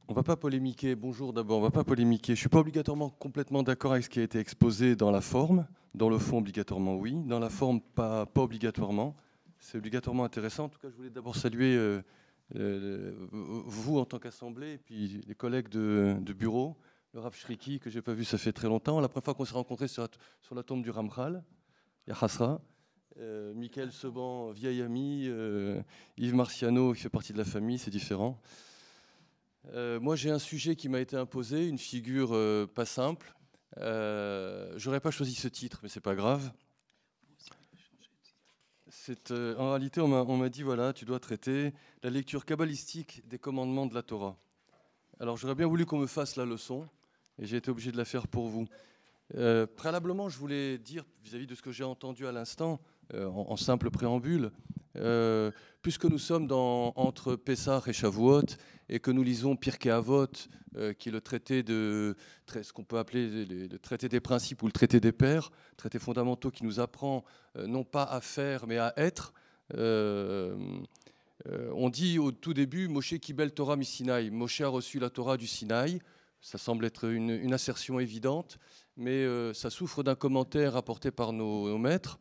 On va pas polémiquer. Bonjour d'abord, on va pas polémiquer. Je suis pas obligatoirement complètement d'accord avec ce qui a été exposé dans la forme. Dans le fond, obligatoirement, oui. Dans la forme, pas obligatoirement. C'est obligatoirement intéressant. En tout cas, je voulais d'abord saluer vous en tant qu'assemblée, et puis les collègues de bureau, le Rav Shriki, que j'ai pas vu, ça fait très longtemps. La première fois qu'on s'est rencontrés sur la tombe du Ramchal, Yahasra. Michael Seban, vieil ami. Yves Marciano, qui fait partie de la famille, c'est différent. Moi, j'ai un sujet qui m'a été imposé, une figure pas simple. J'aurais pas choisi ce titre, mais c'est pas grave. En réalité, on m'a dit, voilà, tu dois traiter la lecture kabbalistique des commandements de la Torah. Alors, j'aurais bien voulu qu'on me fasse la leçon, et j'ai été obligé de la faire pour vous. Préalablement, je voulais dire, vis-à-vis de ce que j'ai entendu à l'instant, en simple préambule, puisque nous sommes entre Pessah et Shavuot, et que nous lisons Pirkei Avot, qui est le traité ce qu'on peut appeler le traité des principes ou le traité des pères, traité fondamentaux qui nous apprend non pas à faire, mais à être. On dit au tout début, Moshe Kibel Torah mi Sinaï. Moshe a reçu la Torah du Sinaï. Ça semble être une assertion évidente, mais ça souffre d'un commentaire apporté par nos maîtres.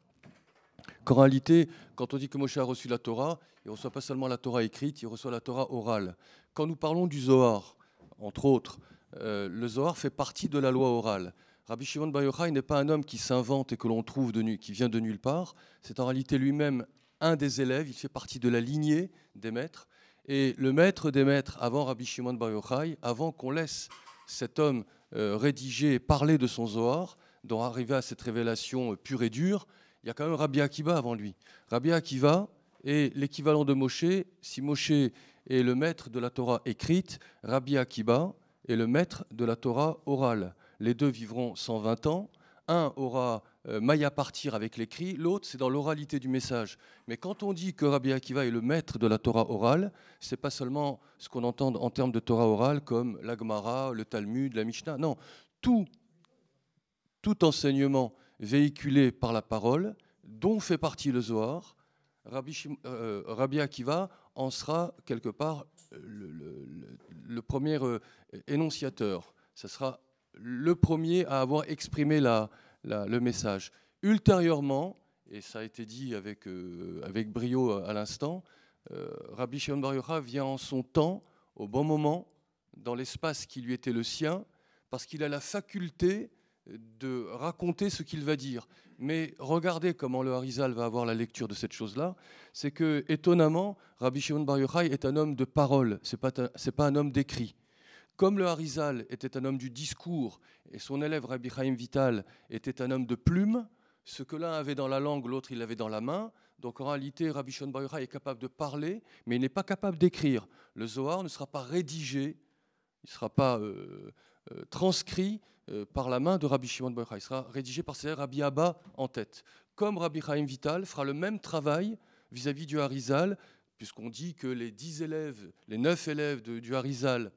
Qu'en réalité, quand on dit que Moshe a reçu la Torah, il ne reçoit pas seulement la Torah écrite, il reçoit la Torah orale. Quand nous parlons du Zohar, entre autres, le Zohar fait partie de la loi orale. Rabbi Shimon Bar Yochai n'est pas un homme qui s'invente et que l'on trouve qui vient de nulle part. C'est en réalité lui-même un des élèves, il fait partie de la lignée des maîtres. Et le maître des maîtres, avant Rabbi Shimon Bar Yochai, avant qu'on laisse cet homme rédiger et parler de son Zohar, dont arriver à cette révélation pure et dure, il y a quand même Rabbi Akiva avant lui. Rabbi Akiva est l'équivalent de Moshe. Si Moshe est le maître de la Torah écrite, Rabbi Akiva est le maître de la Torah orale. Les deux vivront 120 ans. Un aura maille à partir avec l'écrit, l'autre c'est dans l'oralité du message. Mais quand on dit que Rabbi Akiva est le maître de la Torah orale, c'est pas seulement ce qu'on entend en termes de Torah orale comme la Gemara, le Talmud, la Mishnah. Non, tout enseignement véhiculé par la parole, dont fait partie le Zohar, Rabbi Akiva en sera quelque part le premier énonciateur. Ce sera le premier à avoir exprimé le message. Ultérieurement, et ça a été dit avec brio à l'instant, Rabbi Shimon Bar Yochai vient en son temps, au bon moment, dans l'espace qui lui était le sien, parce qu'il a la faculté de raconter ce qu'il va dire. Mais regardez comment le Harizal va avoir la lecture de cette chose-là. C'est que, étonnamment, Rabbi Shimon Bar Yochai est un homme de parole, c'est pas un homme d'écrit. Comme le Harizal était un homme du discours et son élève Rabbi Chaim Vital était un homme de plume, ce que l'un avait dans la langue, l'autre il l'avait dans la main. Donc en réalité, Rabbi Shimon Bar Yochai est capable de parler, mais il n'est pas capable d'écrire. Le Zohar ne sera pas rédigé, il ne sera pas transcrit par la main de Rabbi Shimon Bar Yochai. Il sera rédigé par ses Rabbi Abba en tête. Comme Rabbi Chaim Vital fera le même travail vis-à-vis du Harizal, puisqu'on dit que les 9 élèves du Harizal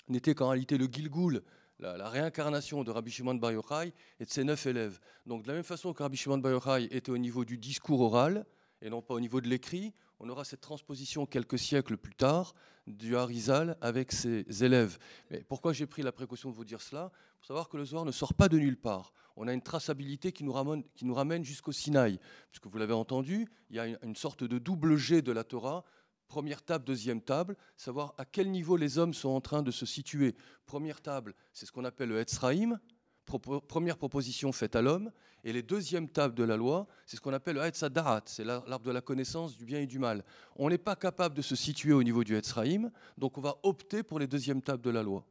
n'étaient qu'en réalité le Gilgoul, la réincarnation de Rabbi Shimon Bar Yochai et de ses 9 élèves. Donc de la même façon que Rabbi Shimon Bar Yochai était au niveau du discours oral et non pas au niveau de l'écrit, on aura cette transposition quelques siècles plus tard du Harizal avec ses élèves. Mais pourquoi j'ai pris la précaution de vous dire cela? Pour savoir que le Zohar ne sort pas de nulle part. On a une traçabilité qui nous ramène jusqu'au Sinaï. Puisque vous l'avez entendu, il y a une sorte de double G de la Torah. Première table, deuxième table, savoir à quel niveau les hommes sont en train de se situer. Première table, c'est ce qu'on appelle le Etzraïm, première proposition faite à l'homme. Et les deuxièmes tables de la loi, c'est ce qu'on appelle le Etzadat, c'est l'arbre de la connaissance du bien et du mal. On n'est pas capable de se situer au niveau du Etzraïm, donc on va opter pour les deuxièmes tables de la loi.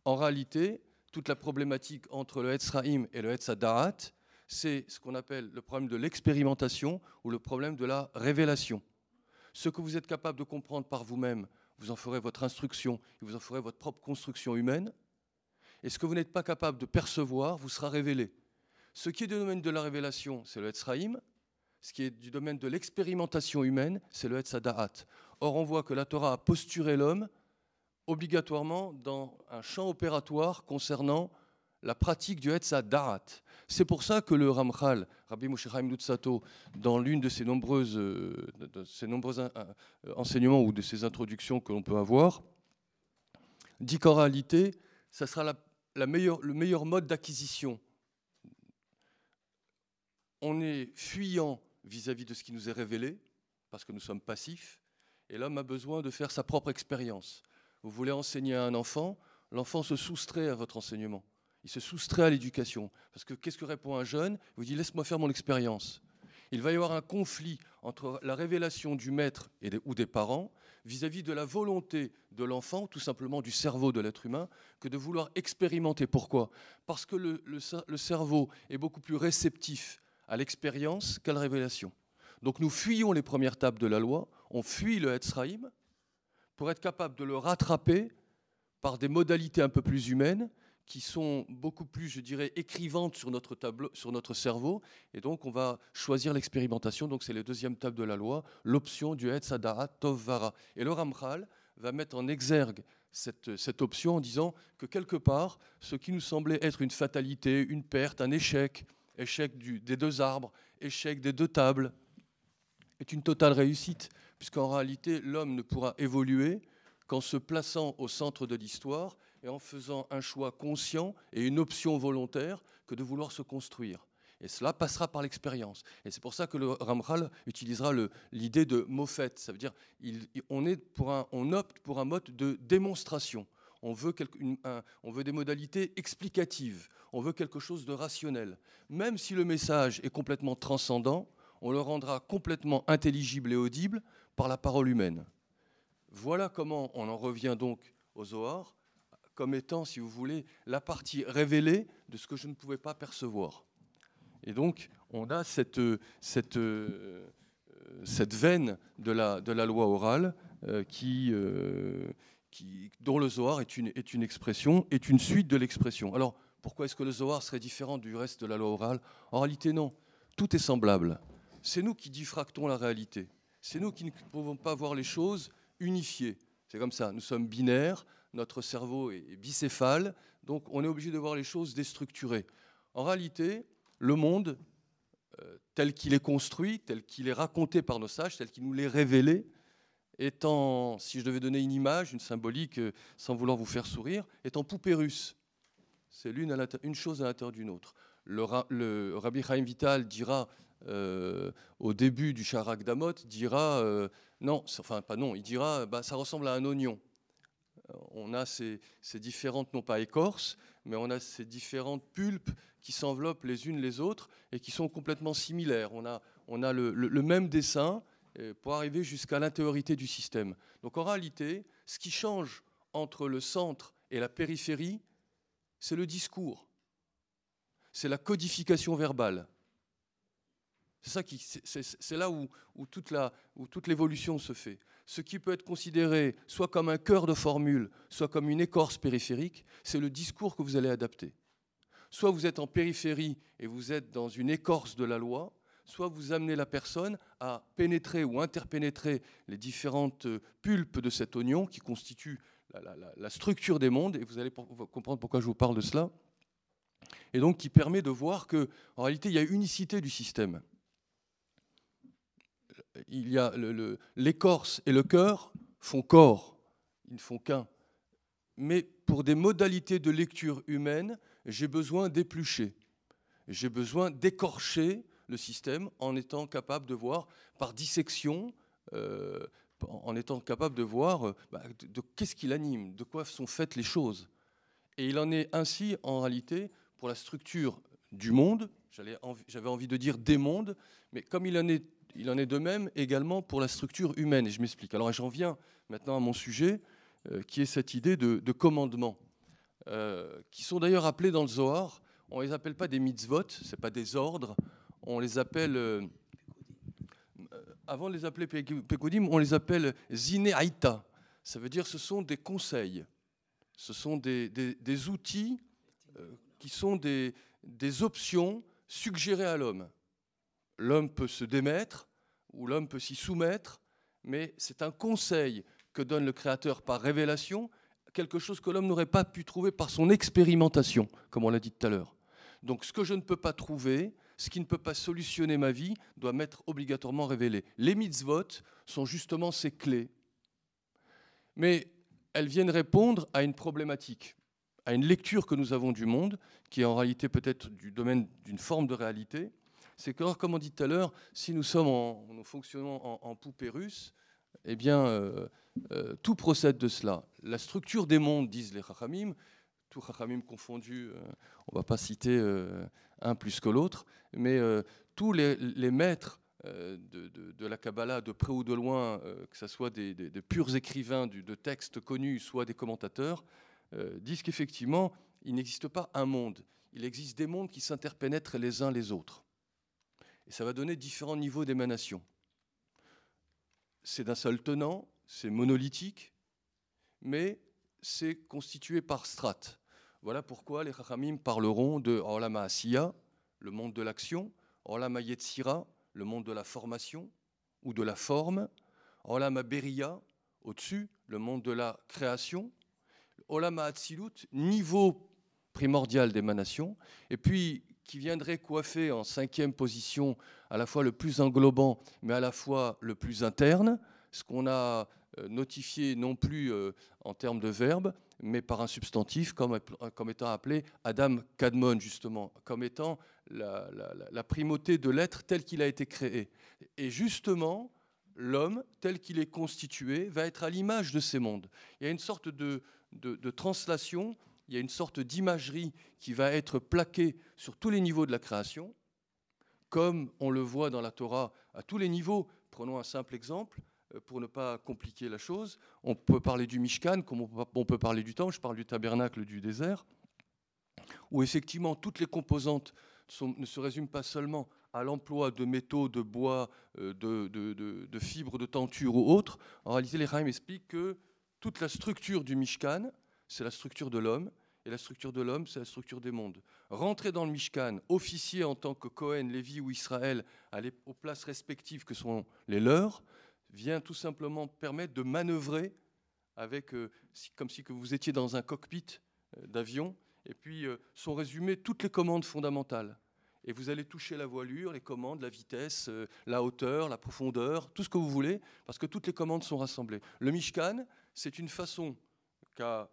En réalité, toute la problématique entre le Etzraïm et le Etzadat, c'est ce qu'on appelle le problème de l'expérimentation ou le problème de la révélation. Ce que vous êtes capable de comprendre par vous-même, vous en ferez votre instruction, vous en ferez votre propre construction humaine. Et ce que vous n'êtes pas capable de percevoir vous sera révélé. Ce qui est du domaine de la révélation, c'est le Etzraïm. Ce qui est du domaine de l'expérimentation humaine, c'est le Etzadat. Or, on voit que la Torah a posturé l'homme obligatoirement dans un champ opératoire concernant la pratique du Etzadat. C'est pour ça que le Ramchal, Rabbi Moshe Chaim Luzzatto, dans l'une de ses nombreux enseignements ou de ses introductions que l'on peut avoir, dit qu'en réalité, ça sera le meilleur mode d'acquisition. On est fuyant vis-à-vis de ce qui nous est révélé, parce que nous sommes passifs, et l'homme a besoin de faire sa propre expérience. Vous voulez enseigner à un enfant, l'enfant se soustrait à votre enseignement. Il se soustrait à l'éducation. Parce que qu'est-ce que répond un jeune? Il vous dit « laisse-moi faire mon expérience ». Il va y avoir un conflit entre la révélation du maître ou des parents vis-à-vis de la volonté de l'enfant, tout simplement du cerveau de l'être humain, que de vouloir expérimenter. Pourquoi? Parce que le cerveau est beaucoup plus réceptif à l'expérience qu'à la révélation. Donc nous fuyons les premières tables de la loi, on fuit le Etzraïm pour être capable de le rattraper par des modalités un peu plus humaines qui sont beaucoup plus, je dirais, écrivantes sur notre tableau, sur notre cerveau. Et donc, on va choisir l'expérimentation. Donc, c'est la deuxième table de la loi, l'option du Etz Hadara Tov Vara. Et le Ramchal va mettre en exergue cette option en disant que quelque part, ce qui nous semblait être une fatalité, une perte, un échec, échec des deux arbres, échec des deux tables, est une totale réussite, puisqu'en réalité, l'homme ne pourra évoluer qu'en se plaçant au centre de l'histoire et en faisant un choix conscient et une option volontaire que de vouloir se construire. Et cela passera par l'expérience. Et c'est pour ça que le Ramchal utilisera l'idée de Mofet. Ça veut dire on opte pour un mode de démonstration. On veut des modalités explicatives. On veut quelque chose de rationnel. Même si le message est complètement transcendant, on le rendra complètement intelligible et audible par la parole humaine. Voilà comment on en revient donc au Zohar, comme étant, si vous voulez, la partie révélée de ce que je ne pouvais pas percevoir. Et donc, on a cette veine de la loi orale dont le Zohar est une expression, est une suite de l'expression. Alors, pourquoi est-ce que le Zohar serait différent du reste de la loi orale? En réalité, non. Tout est semblable. C'est nous qui diffractons la réalité. C'est nous qui ne pouvons pas voir les choses unifiées. C'est comme ça. Nous sommes binaires. Notre cerveau est bicéphale, donc on est obligé de voir les choses déstructurées. En réalité, le monde, tel qu'il est construit, tel qu'il est raconté par nos sages, tel qu'il nous l'est révélé, étant, si je devais donner une image, une symbolique, sans vouloir vous faire sourire, étant poupée russe. C'est une chose à l'intérieur d'une autre. Le Rabbi Chaim Vital dira, au début du Sharak Damot, dira, il dira, ça ressemble à un oignon. On a ces différentes, non pas écorces, mais on a ces différentes pulpes qui s'enveloppent les unes les autres et qui sont complètement similaires. On a le même dessin pour arriver jusqu'à l'intériorité du système. Donc en réalité, ce qui change entre le centre et la périphérie, c'est le discours. C'est la codification verbale. C'est là où toute l'évolution se fait. Ce qui peut être considéré soit comme un cœur de formule, soit comme une écorce périphérique, c'est le discours que vous allez adapter. Soit vous êtes en périphérie et vous êtes dans une écorce de la loi, soit vous amenez la personne à pénétrer ou interpénétrer les différentes pulpes de cet oignon qui constituent la structure des mondes, et vous allez comprendre pourquoi je vous parle de cela, et donc qui permet de voir qu'en réalité, il y a unicité du système. Il y a l'écorce et le cœur font corps, ils ne font qu'un. Mais pour des modalités de lecture humaine, j'ai besoin d'éplucher. J'ai besoin d'écorcher le système en étant capable de voir par dissection, en étant capable de voir de qu'est-ce qui l'anime, de quoi sont faites les choses. Et il en est ainsi en réalité pour la structure du monde, j'avais envie de dire des mondes, mais comme il en est de même également pour la structure humaine. Et je m'explique. Alors j'en viens maintenant à mon sujet, qui est cette idée de commandement, qui sont d'ailleurs appelés dans le Zohar, on ne les appelle pas des mitzvot, ce n'est pas des ordres, on les appelle, avant de les appeler Pekudim, on les appelle Zine Aïta. Ça veut dire ce sont des conseils, ce sont des outils qui sont des options suggérées à l'homme. L'homme peut se démettre ou l'homme peut s'y soumettre, mais c'est un conseil que donne le Créateur par révélation, quelque chose que l'homme n'aurait pas pu trouver par son expérimentation, comme on l'a dit tout à l'heure. Donc ce que je ne peux pas trouver, ce qui ne peut pas solutionner ma vie, doit m'être obligatoirement révélé. Les mitzvot sont justement ces clés. Mais elles viennent répondre à une problématique, à une lecture que nous avons du monde, qui est en réalité peut-être du domaine d'une forme de réalité. C'est que, comme on dit tout à l'heure, si nous fonctionnons en poupée russe, eh bien, tout procède de cela. La structure des mondes, disent les Chachamim, tout Chachamim confondu, on ne va pas citer un plus que l'autre, mais tous les maîtres de la Kabbalah, de près ou de loin, que ce soit des purs écrivains de textes connus, soit des commentateurs, disent qu'effectivement, il n'existe pas un monde. Il existe des mondes qui s'interpénètrent les uns les autres. Et ça va donner différents niveaux d'émanation. C'est d'un seul tenant, c'est monolithique, mais c'est constitué par strates. Voilà pourquoi les Chachamim parleront de Olam HaAsiya, le monde de l'action, Olam HaYetzira, le monde de la formation ou de la forme, Olam HaBeriya, au-dessus, le monde de la création, Olam HaAtzilut, niveau primordial d'émanation, et puis qui viendrait coiffer en 5e position à la fois le plus englobant, mais à la fois le plus interne, ce qu'on a notifié non plus en termes de verbe, mais par un substantif comme étant appelé Adam Kadmon, justement, comme étant la primauté de l'être tel qu'il a été créé. Et justement, l'homme, tel qu'il est constitué, va être à l'image de ces mondes. Il y a une sorte de translation, il y a une sorte d'imagerie qui va être plaquée sur tous les niveaux de la création, comme on le voit dans la Torah à tous les niveaux. Prenons un simple exemple, pour ne pas compliquer la chose. On peut parler du Mishkan, comme on peut parler du temple. Je parle du tabernacle du désert, où effectivement toutes les composantes ne se résument pas seulement à l'emploi de métaux, de bois, de fibres, de tentures ou autres. En réalité, les Chaim expliquent que toute la structure du Mishkan, c'est la structure de l'homme, et la structure de l'homme, c'est la structure des mondes. Rentrer dans le Mishkan, officier en tant que Cohen, Lévi ou Israël, aller aux places respectives que sont les leurs, vient tout simplement permettre de manœuvrer avec, comme si que vous étiez dans un cockpit d'avion, et puis sont résumées toutes les commandes fondamentales. Et vous allez toucher la voilure, les commandes, la vitesse, la hauteur, la profondeur, tout ce que vous voulez, parce que toutes les commandes sont rassemblées. Le Mishkan, c'est une façon qu'a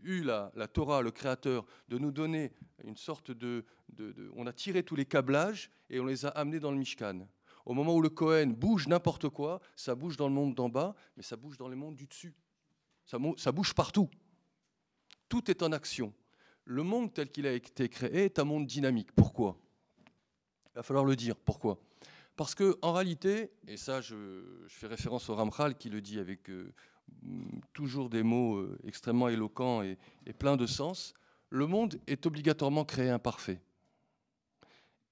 eu la Torah, le Créateur, de nous donner une sorte on a tiré tous les câblages et on les a amenés dans le Mishkan. Au moment où le Kohen bouge n'importe quoi, ça bouge dans le monde d'en bas, mais ça bouge dans les mondes du dessus. Ça bouge partout. Tout est en action. Le monde tel qu'il a été créé est un monde dynamique. Pourquoi ? Il va falloir le dire. Pourquoi ? Parce qu'en réalité, et ça je fais référence au Ramchal qui le dit avec toujours des mots extrêmement éloquents et pleins de sens, le monde est obligatoirement créé imparfait.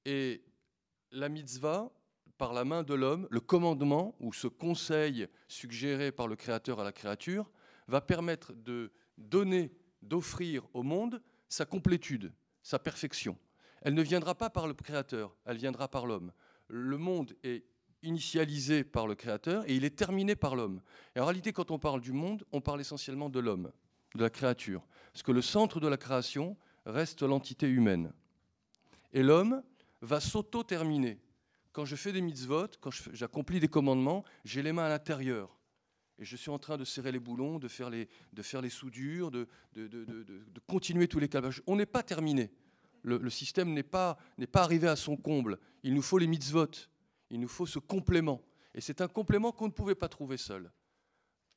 Et la mitzvah, par la main de l'homme, le commandement ou ce conseil suggéré par le Créateur à la créature, va permettre de donner, d'offrir au monde sa complétude, sa perfection. Elle ne viendra pas par le Créateur, elle viendra par l'homme. Le monde est initialisé par le Créateur et il est terminé par l'homme. Et en réalité, quand on parle du monde, on parle essentiellement de l'homme, de la créature. Parce que le centre de la création reste l'entité humaine. Et l'homme va s'auto-terminer. Quand je fais des mitzvot, quand j'accomplis des commandements, j'ai les mains à l'intérieur. Et je suis en train de serrer les boulons, de faire les soudures, de continuer tous les câblages. On n'est pas terminé. Le système n'est pas arrivé à son comble. Il nous faut les mitzvot. Il nous faut ce complément. Et c'est un complément qu'on ne pouvait pas trouver seul.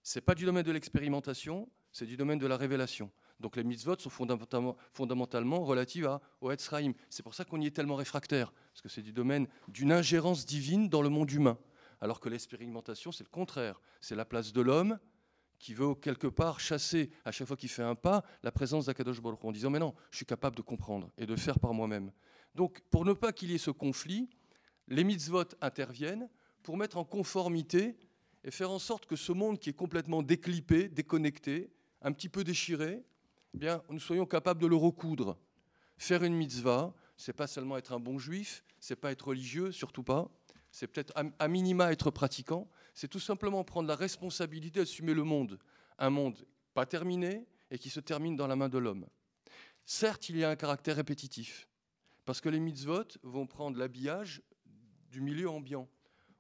Ce n'est pas du domaine de l'expérimentation, c'est du domaine de la révélation. Donc les mitzvot sont fondamentalement relatives au Etz Chaim. C'est pour ça qu'on y est tellement réfractaire, parce que c'est du domaine d'une ingérence divine dans le monde humain. Alors que l'expérimentation, c'est le contraire. C'est la place de l'homme qui veut quelque part chasser, à chaque fois qu'il fait un pas, la présence d'Akadosh Baruch Hu, en disant « mais non, je suis capable de comprendre et de le faire par moi-même ». Donc pour ne pas qu'il y ait ce conflit, les mitzvot interviennent pour mettre en conformité et faire en sorte que ce monde qui est complètement déclipé, déconnecté, un petit peu déchiré, eh bien, nous soyons capables de le recoudre. Faire une mitzvah, c'est pas seulement être un bon juif, c'est pas être religieux, surtout pas, c'est peut-être à minima être pratiquant, c'est tout simplement prendre la responsabilité d'assumer le monde. Un monde pas terminé et qui se termine dans la main de l'homme. Certes, il y a un caractère répétitif, parce que les mitzvot vont prendre l'habillage du milieu ambiant.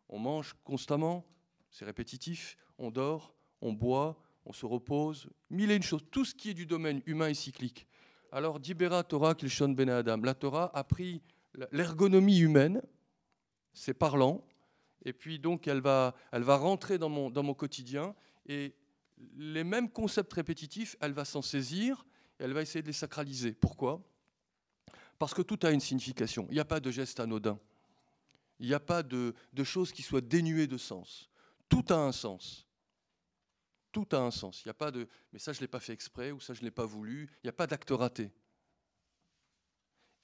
On mange constamment, c'est répétitif, on dort, on boit, on se repose, mille et une choses, tout ce qui est du domaine humain et cyclique. Alors, Dibera Torah Kilshon Ben Adam, la Torah a pris l'ergonomie humaine, c'est parlant, et puis donc elle va rentrer dans mon quotidien, et les mêmes concepts répétitifs, elle va s'en saisir, et elle va essayer de les sacraliser. Pourquoi ? Parce que tout a une signification, il n'y a pas de geste anodin, il n'y a pas de choses qui soient dénuées de sens. Tout a un sens. Tout a un sens. Il n'y a pas de « mais ça, je ne l'ai pas fait exprès » ou « ça, je ne l'ai pas voulu ». Il n'y a pas d'acte raté.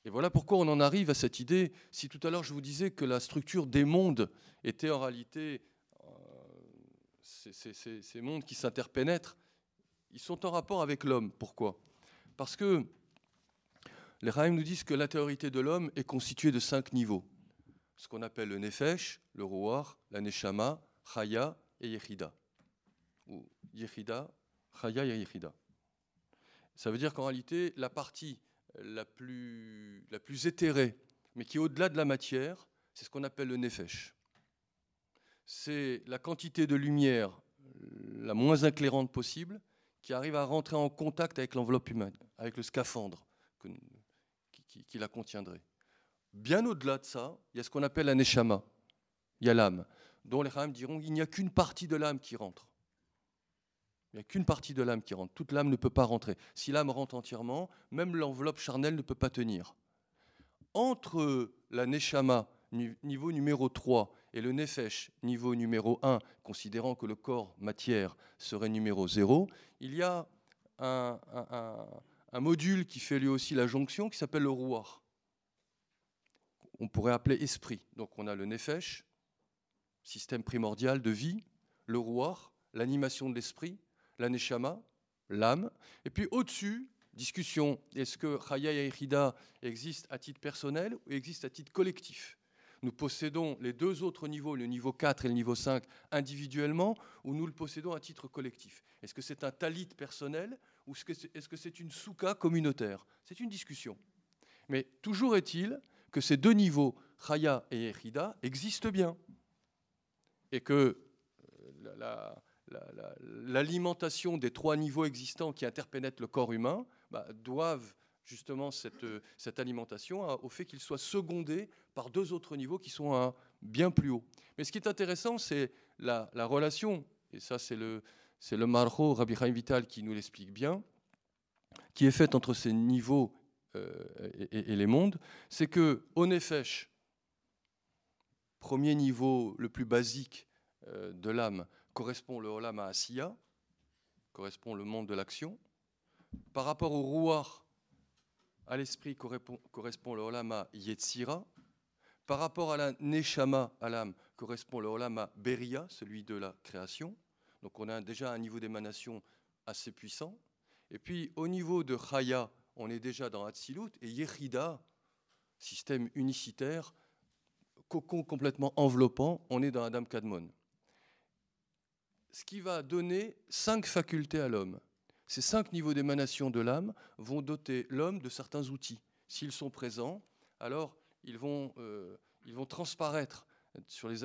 Et voilà pourquoi on en arrive à cette idée. Si tout à l'heure, je vous disais que la structure des mondes était en réalité ces mondes qui s'interpénètrent, ils sont en rapport avec l'homme. Pourquoi ? Parce que les Raïm nous disent que l'intériorité de l'homme est constituée de 5 niveaux. Ce qu'on appelle le Nefesh, le Ruach, la Neshama, Chaya et Yechida. Ou Yechida, Chaya et Yechida. Ça veut dire qu'en réalité, la partie la plus éthérée, mais qui est au-delà de la matière, c'est ce qu'on appelle le Nefesh. C'est la quantité de lumière la moins éclairante possible qui arrive à rentrer en contact avec l'enveloppe humaine, avec le scaphandre qui la contiendrait. Bien au-delà de ça, il y a ce qu'on appelle la Neshama, il y a l'âme, dont les Chaham diront qu'il n'y a qu'une partie de l'âme qui rentre. Il n'y a qu'une partie de l'âme qui rentre. Toute l'âme ne peut pas rentrer. Si l'âme rentre entièrement, même l'enveloppe charnelle ne peut pas tenir. Entre la Neshama, niveau numéro 3, et le Nefesh, niveau numéro 1, considérant que le corps, matière, serait numéro 0, il y a un module qui fait lui aussi la jonction, qui s'appelle le Ruach. On pourrait appeler esprit. Donc on a le Nefesh, système primordial de vie, le Ruach, l'animation de l'esprit, la Neshama, l'âme, et puis au-dessus, discussion, est-ce que Chaya et Yechida existent à titre personnel ou existent à titre collectif ? Nous possédons les 2 autres niveaux, le niveau 4 et le niveau 5, individuellement, ou nous le possédons à titre collectif ? Est-ce que c'est un talit personnel ou est-ce que c'est une souka communautaire ? C'est une discussion. Mais toujours est-il que ces 2 niveaux, Chaya et Yechida, existent bien. Et que l'alimentation des 3 niveaux existants qui interpénètrent le corps humain doivent justement cette alimentation au fait qu'il soit secondé par 2 autres niveaux qui sont bien plus hauts. Mais ce qui est intéressant, c'est la relation, et ça c'est le Marho Rabbi Chaim Vital qui nous l'explique bien, qui est faite entre ces niveaux et les mondes, c'est que au Nefesh, premier niveau le plus basique de l'âme, correspond le Olam Asiya, correspond le monde de l'action. Par rapport au Ruach, à l'esprit, correspond le Olam Yetzira. Par rapport à la Neshama, à l'âme, correspond le Olam Beria, celui de la création. Donc on a déjà un niveau d'émanation assez puissant. Et puis au niveau de Chaya, on est déjà dans Hatzilut, et Yechida, système unicitaire, cocon complètement enveloppant, on est dans Adam Kadmon. Ce qui va donner 5 facultés à l'homme. Ces 5 niveaux d'émanation de l'âme vont doter l'homme de certains outils. S'ils sont présents, alors ils vont transparaître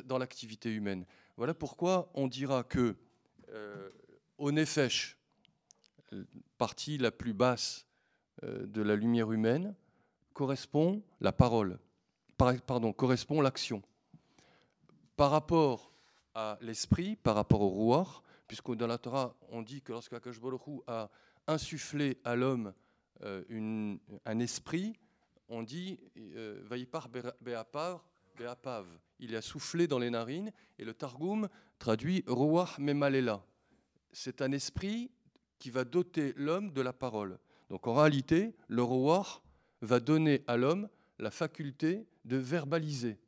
dans l'activité humaine. Voilà pourquoi on dira que au Nefesh, partie la plus basse de la lumière humaine, correspond la parole, correspond l'action. Par rapport à l'esprit, par rapport au Ruach, puisque dans la Torah, on dit que lorsque Akadosh Baruch Hu a insufflé à l'homme un esprit, on dit « Vayipar be'apav ». Il a soufflé dans les narines, et le Targum traduit « Ruach memalela ». C'est un esprit qui va doter l'homme de la parole. Donc en réalité, le Ruach va donner à l'homme la faculté de verbaliser.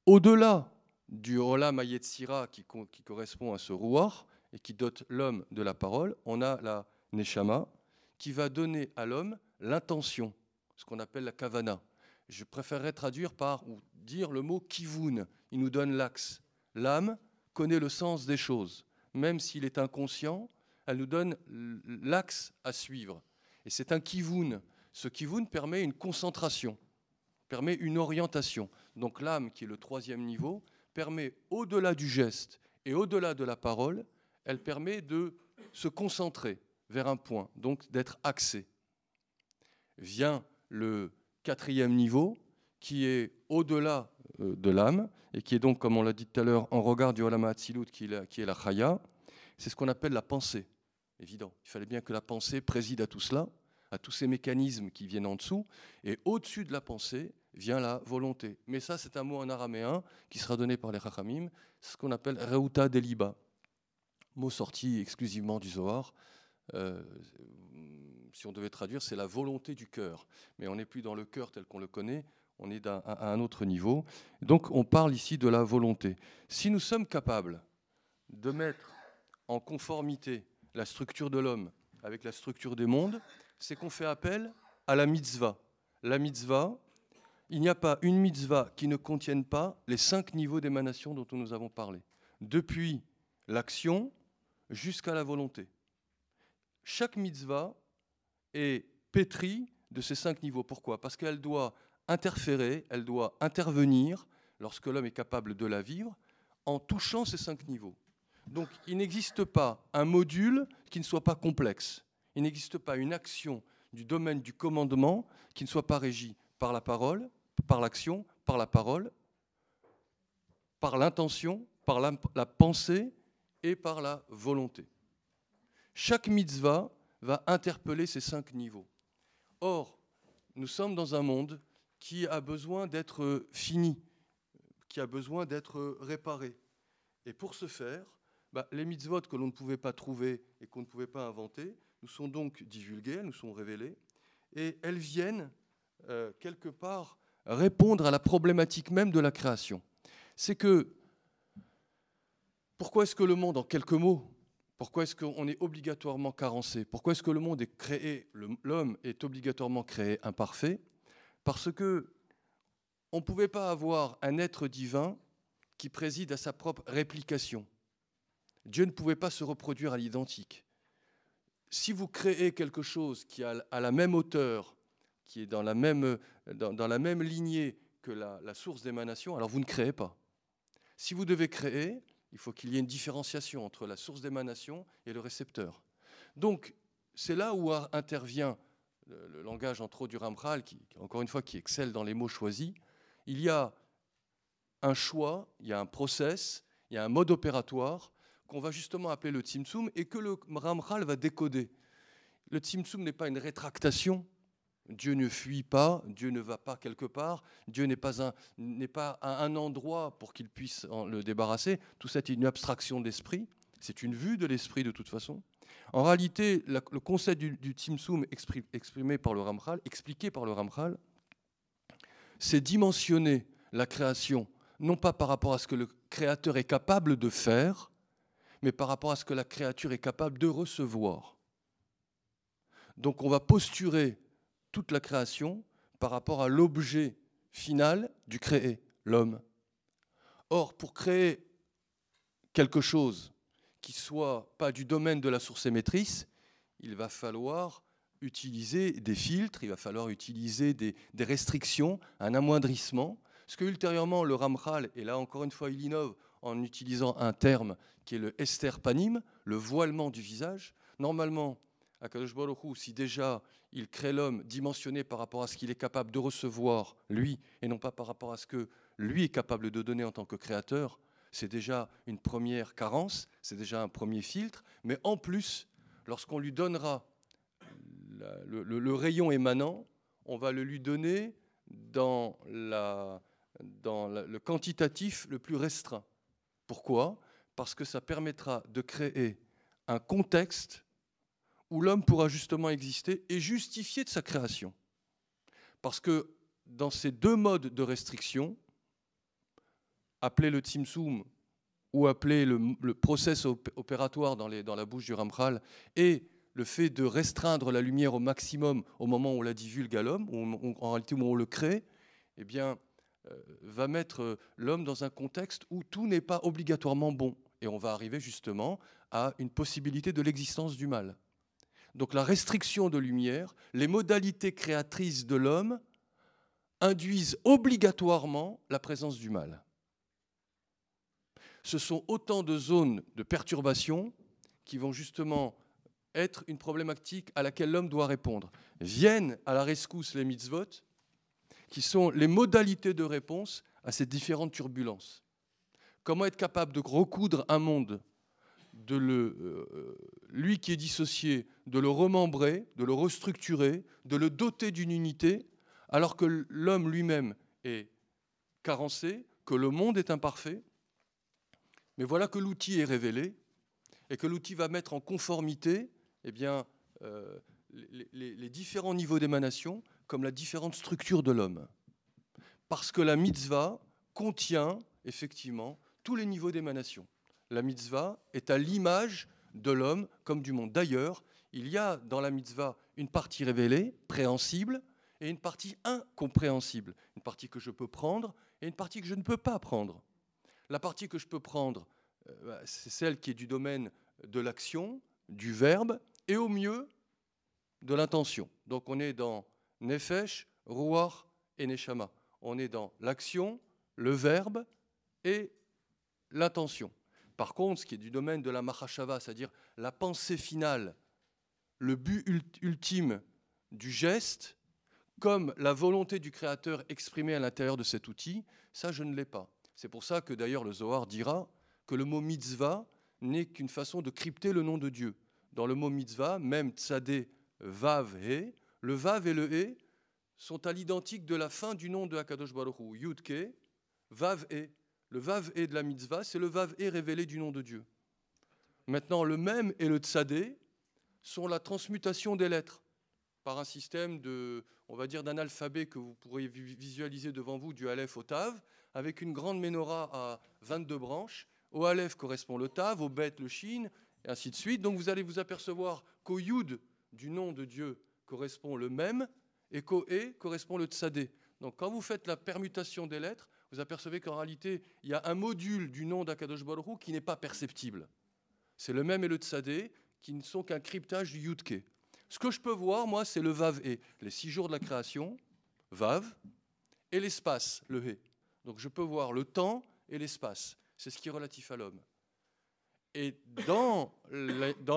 Au-delà du Olam Yetzira qui correspond à ce Ruach et qui dote l'homme de la parole, on a la Neshama qui va donner à l'homme l'intention, ce qu'on appelle la Kavana. Je préférerais traduire par, ou dire le mot Kivun, il nous donne l'axe. L'âme connaît le sens des choses, même s'il est inconscient, elle nous donne l'axe à suivre. Et c'est un Kivun. Ce Kivun permet une concentration, permet une orientation. Donc l'âme, qui est le 3e niveau, permet, au-delà du geste et au-delà de la parole, elle permet de se concentrer vers un point, donc d'être axé. Vient le 4e niveau, qui est au-delà de l'âme, et qui est donc, comme on l'a dit tout à l'heure, en regard du Olam Hatzilut, qui est la Chaya. C'est ce qu'on appelle la pensée. Évident, il fallait bien que la pensée préside à tout cela, à tous ces mécanismes qui viennent en dessous, et au-dessus de la pensée vient la volonté. Mais ça, c'est un mot en araméen qui sera donné par les Chachamim, ce qu'on appelle Reuta Deliba, mot sorti exclusivement du Zohar. Si on devait traduire, c'est la volonté du cœur. Mais on n'est plus dans le cœur tel qu'on le connaît, on est à un autre niveau. Donc on parle ici de la volonté. Si nous sommes capables de mettre en conformité la structure de l'homme avec la structure des mondes, c'est qu'on fait appel à la mitzvah. La mitzvah, il n'y a pas une mitzvah qui ne contienne pas les 5 niveaux d'émanation dont nous avons parlé, depuis l'action jusqu'à la volonté. Chaque mitzvah est pétrie de ces 5 niveaux. Pourquoi ? Parce qu'elle doit interférer, elle doit intervenir, lorsque l'homme est capable de la vivre, en touchant ces 5 niveaux. Donc il n'existe pas un module qui ne soit pas complexe. Il n'existe pas une action du domaine du commandement qui ne soit pas régie par la parole, par l'action, par la parole, par l'intention, par la pensée et par la volonté. Chaque mitzvah va interpeller ces 5 niveaux. Or, nous sommes dans un monde qui a besoin d'être fini, qui a besoin d'être réparé. Et pour ce faire, les mitzvot que l'on ne pouvait pas trouver et qu'on ne pouvait pas inventer nous sont donc divulguées, elles nous sont révélées, et elles viennent quelque part répondre à la problématique même de la création. C'est que, pourquoi est-ce que le monde, en quelques mots, pourquoi est-ce qu'on est obligatoirement carencé? Pourquoi est-ce que le monde est créé, l'homme est obligatoirement créé imparfait? Parce que on ne pouvait pas avoir un être divin qui préside à sa propre réplication. Dieu ne pouvait pas se reproduire à l'identique. Si vous créez quelque chose qui a la même hauteur, qui est dans la même lignée que la source d'émanation, alors vous ne créez pas. Si vous devez créer, il faut qu'il y ait une différenciation entre la source d'émanation et le récepteur. Donc, c'est là où intervient le langage, entre autres, du Ramchal, encore une fois, qui excelle dans les mots choisis. Il y a un choix, il y a un process, il y a un mode opératoire qu'on va justement appeler le Tzimtzum et que le Ramchal va décoder. Le Tzimtzum n'est pas une rétractation. Dieu ne fuit pas, Dieu ne va pas quelque part, Dieu n'est pas à un endroit pour qu'il puisse le débarrasser. Tout ça est une abstraction d'esprit, c'est une vue de l'esprit de toute façon. En réalité, le concept du Tzimtzum exprimé par le Ramchal, expliqué par le Ramchal, c'est dimensionner la création, non pas par rapport à ce que le créateur est capable de faire, mais par rapport à ce que la créature est capable de recevoir. Donc on va posturer toute la création par rapport à l'objet final du créé, l'homme. Or, pour créer quelque chose qui ne soit pas du domaine de la source émettrice, il va falloir utiliser des filtres, il va falloir utiliser des restrictions, un amoindrissement, ce que ultérieurement le Ramchal, et là encore une fois il innove en utilisant un terme qui est le Ester Panim, le voilement du visage. Normalement, Akadosh Baruch Hu, si déjà il crée l'homme dimensionné par rapport à ce qu'il est capable de recevoir, lui, et non pas par rapport à ce que lui est capable de donner en tant que créateur, c'est déjà une première carence, c'est déjà un premier filtre, mais en plus, lorsqu'on lui donnera le rayon émanant, on va le lui donner dans le quantitatif le plus restreint. Pourquoi ? Parce que ça permettra de créer un contexte où l'homme pourra justement exister et justifier de sa création. Parce que dans ces 2 modes de restriction, appelé le Tzimtzum ou appelé le process opératoire dans la bouche du Ramchal, et le fait de restreindre la lumière au maximum au moment où on la divulgue à l'homme, ou en réalité où on le crée, eh bien, va mettre l'homme dans un contexte où tout n'est pas obligatoirement bon. Et on va arriver justement à une possibilité de l'existence du mal. Donc la restriction de lumière, les modalités créatrices de l'homme induisent obligatoirement la présence du mal. Ce sont autant de zones de perturbation qui vont justement être une problématique à laquelle l'homme doit répondre. Viennent à la rescousse les mitzvot, qui sont les modalités de réponse à ces différentes turbulences. Comment être capable de recoudre un monde, lui qui est dissocié, de le remembrer, de le restructurer, de le doter d'une unité, alors que l'homme lui-même est carencé, que le monde est imparfait. Mais voilà que l'outil est révélé et que l'outil va mettre en conformité eh bien, les différents niveaux d'émanation comme la différente structure de l'homme. Parce que la mitzvah contient effectivement tous les niveaux d'émanation. La mitzvah est à l'image de l'homme comme du monde. D'ailleurs, il y a dans la mitzvah une partie révélée, préhensible, et une partie incompréhensible. Une partie que je peux prendre et une partie que je ne peux pas prendre. La partie que je peux prendre, c'est celle qui est du domaine de l'action, du verbe, et au mieux, de l'intention. Donc on est dans Nefesh, Ruach et Neshama. On est dans l'action, le verbe et l'intention. Par contre, ce qui est du domaine de la Mahashava, c'est-à-dire la pensée finale, le but ultime du geste, comme la volonté du Créateur exprimée à l'intérieur de cet outil, ça je ne l'ai pas. C'est pour ça que d'ailleurs le Zohar dira que le mot mitzvah n'est qu'une façon de crypter le nom de Dieu. Dans le mot mitzvah, même tzadé, vav, he, le vav et le he sont à l'identique de la fin du nom de Hakadosh Baruch Hu, Yud-Ke, vav he. Le vav he de la mitzvah, c'est le vav he révélé du nom de Dieu. Maintenant, le même et le tzadé sont la transmutation des lettres par un système on va dire, d'un alphabet que vous pourrez visualiser devant vous du Aleph au Tav, avec une grande menorah à 22 branches. Au Aleph correspond le Tav, au Bet le Shin, et ainsi de suite. Donc vous allez vous apercevoir qu'au Yud du nom de Dieu correspond le même, et qu'au He correspond le Tzadé. Donc quand vous faites la permutation des lettres, vous apercevez qu'en réalité, il y a un module du nom d'Akadosh Baruch Hu qui n'est pas perceptible. C'est le même et le Tzadé qui ne sont qu'un cryptage du Yud-Ke. Ce que je peux voir, moi, c'est le Vav-He, les 6 jours de la création, Vav, et l'espace, le He. Donc je peux voir le temps et l'espace. C'est ce qui est relatif à l'homme. Et dans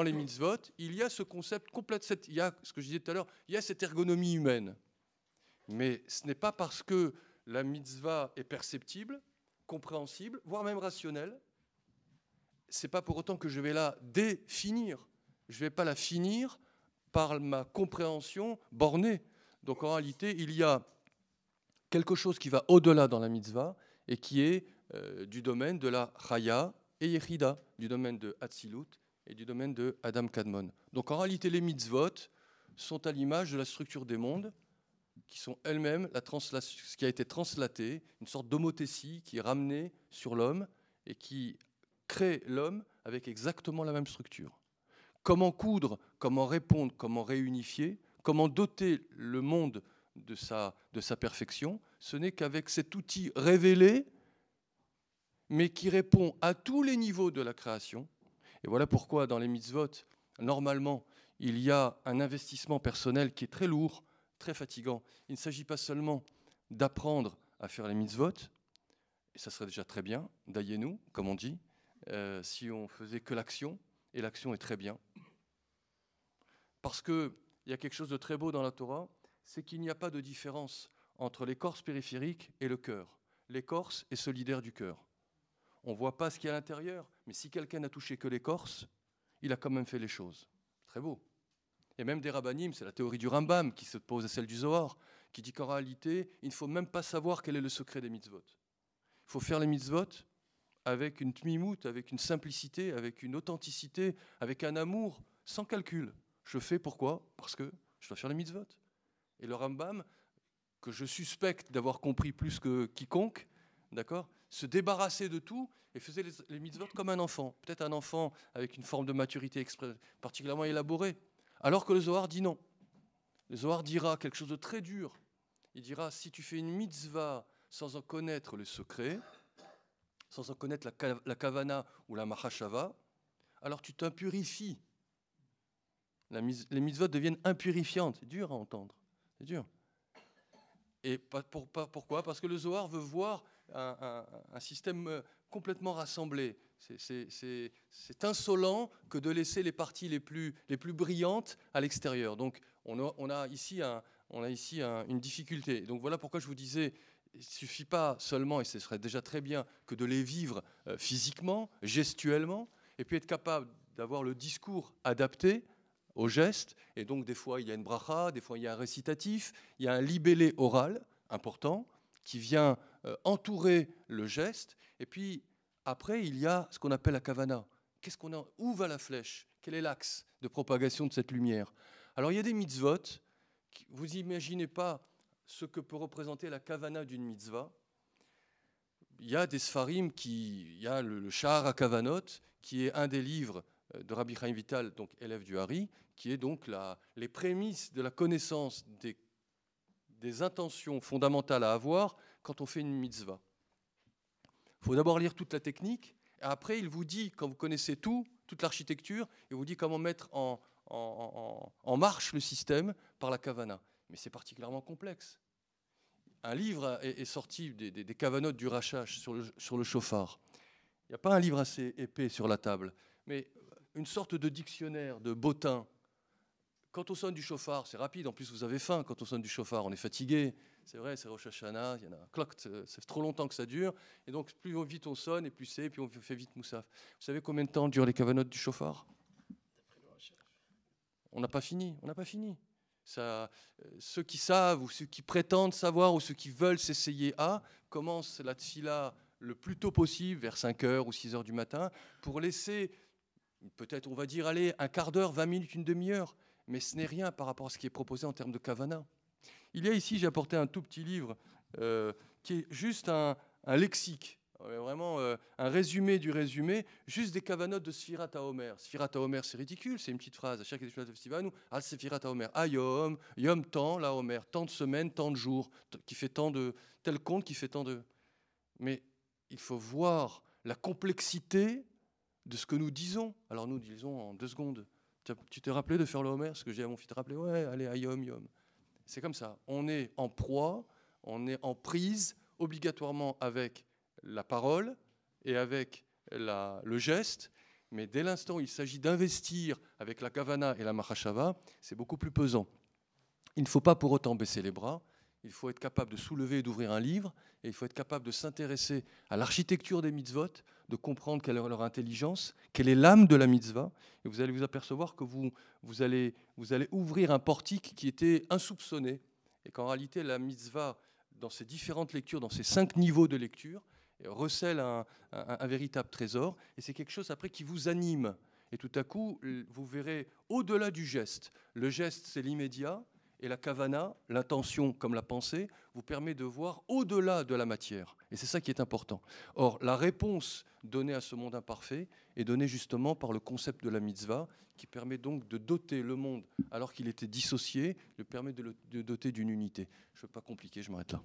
les mitzvot, il y a ce concept complet, il y a ce que je disais tout à l'heure, il y a cette ergonomie humaine. Mais ce n'est pas parce que la mitzvah est perceptible, compréhensible, voire même rationnelle, c'est pas pour autant que je vais la définir. Je ne vais pas la finir par ma compréhension bornée. Donc en réalité, il y a quelque chose qui va au-delà dans la mitzvah et qui est du domaine de la Chaya et Yechida, du domaine de Hatzilut et du domaine de Adam Kadmon. Donc en réalité, les mitzvot sont à l'image de la structure des mondes, qui sont elles-mêmes ce qui a été translaté, une sorte d'homothétie qui est ramenée sur l'homme et qui crée l'homme avec exactement la même structure. Comment coudre, comment répondre, comment réunifier, comment doter le monde de sa perfection, ce n'est qu'avec cet outil révélé, mais qui répond à tous les niveaux de la création. Et voilà pourquoi dans les mitzvot, normalement, il y a un investissement personnel qui est très lourd, très fatigant. Il ne s'agit pas seulement d'apprendre à faire les mitzvot, et ça serait déjà très bien, d'ayez-nous, comme on dit, si on faisait que l'action, et l'action est très bien. Parce qu'il y a quelque chose de très beau dans la Torah, c'est qu'il n'y a pas de différence entre l'écorce périphérique et le cœur. L'écorce est solidaire du cœur. On ne voit pas ce qu'il y a à l'intérieur, mais si quelqu'un n'a touché que l'écorce, il a quand même fait les choses. Très beau. Et même des rabbanim, c'est la théorie du Rambam qui s'oppose à celle du Zohar, qui dit qu'en réalité, il ne faut même pas savoir quel est le secret des mitzvot. Il faut faire les mitzvot avec une tmimout, avec une simplicité, avec une authenticité, avec un amour, sans calcul. Je fais pourquoi ? Parce que je dois faire les mitzvot. Et le Rambam, que je suspecte d'avoir compris plus que quiconque, d'accord, se débarrassait de tout et faisait les mitzvot comme un enfant. Peut-être un enfant avec une forme de maturité particulièrement élaborée. Alors que le Zohar dit non. Le Zohar dira quelque chose de très dur. Il dira, si tu fais une mitzvah sans en connaître le secret, sans en connaître la kavana ou la mahashava, alors tu t'impurifies. Les mitzvot deviennent impurifiantes. C'est dur à entendre. C'est dur. Et pourquoi ? Parce que le Zohar veut voir un système complètement rassemblé, C'est insolent que de laisser les parties les plus brillantes à l'extérieur. Donc on a ici une difficulté. Donc voilà pourquoi je vous disais, il ne suffit pas seulement, et ce serait déjà très bien, que de les vivre physiquement, gestuellement, et puis être capable d'avoir le discours adapté au geste. Et donc des fois il y a une bracha, des fois il y a un récitatif, il y a un libellé oral important qui vient entourer le geste. Et puis après, il y a ce qu'on appelle la kavana. Où va la flèche? Quel est l'axe de propagation de cette lumière? Alors il y a des mitzvot. Vous n'imaginez pas ce que peut représenter la kavana d'une mitzvah. Il y a des sfarim, il y a le Shahar HaKavanot, qui est un des livres de Rabbi Chaim Vital, donc élève du Hari, qui est donc les prémices de la connaissance des intentions fondamentales à avoir quand on fait une mitzvah. Il faut d'abord lire toute la technique, et après il vous dit, quand vous connaissez toute l'architecture, il vous dit comment mettre en marche le système par la kavana. Mais c'est particulièrement complexe. Un livre est sorti des kavanotes du Rachash sur le chauffard. Il n'y a pas un livre assez épais sur la table, mais une sorte de dictionnaire de bottin. Quand on sonne du chauffard, c'est rapide. En plus, vous avez faim quand on sonne du chauffard. On est fatigué. C'est vrai, c'est Rosh Hashanah. Il y en a cloc, c'est trop longtemps que ça dure. Et donc, plus vite on sonne, et plus c'est, et puis on fait vite moussaf. Vous savez combien de temps durent les kavanotes du chauffard? On n'a pas fini. On n'a pas fini. Ça, ceux qui savent, ou ceux qui prétendent savoir, ou ceux qui veulent s'essayer à, commencent la tfila le plus tôt possible, vers 5h ou 6h du matin, pour laisser, peut-être, on va dire, allez, un quart d'heure, 20 minutes, une demi-heure. Mais ce n'est rien par rapport à ce qui est proposé en termes de kavana. Il y a ici, j'ai apporté un tout petit livre qui est juste un lexique, vraiment un résumé du résumé, juste des kavanotes de Sfirat HaOmer. Sfirat HaOmer, c'est ridicule, c'est une petite phrase. À chaque édition de festival, nous, Sfirat HaOmer, Ayom, Yom tant, la Homer, tant de semaines, tant de jours, qui fait tant de tel compte, qui fait tant de. Mais il faut voir la complexité de ce que nous disons. Alors nous disons en 2 secondes. Tu t'es rappelé de faire le Homer? Ce que j'ai à mon fils de rappeler, ouais, allez, Ayom, Yom. C'est comme ça. On est en proie, on est en prise obligatoirement avec la parole et avec le geste. Mais dès l'instant où il s'agit d'investir avec la kavana et la machashava, c'est beaucoup plus pesant. Il ne faut pas pour autant baisser les bras. Il faut être capable de soulever et d'ouvrir un livre, et il faut être capable de s'intéresser à l'architecture des mitzvot, de comprendre quelle est leur intelligence, quelle est l'âme de la mitzvah, et vous allez vous apercevoir que vous allez ouvrir un portique qui était insoupçonné, et qu'en réalité la mitzvah, dans ses différentes lectures, dans ses 5 niveaux de lecture, recèle un véritable trésor, et c'est quelque chose après qui vous anime. Et tout à coup, vous verrez au-delà du geste. Le geste, c'est l'immédiat. Et la kavana, l'intention comme la pensée, vous permet de voir au-delà de la matière. Et c'est ça qui est important. Or, la réponse donnée à ce monde imparfait est donnée justement par le concept de la mitzvah, qui permet donc de doter le monde, alors qu'il était dissocié, le permet de doter d'une unité. Je ne veux pas compliquer, je m'arrête là.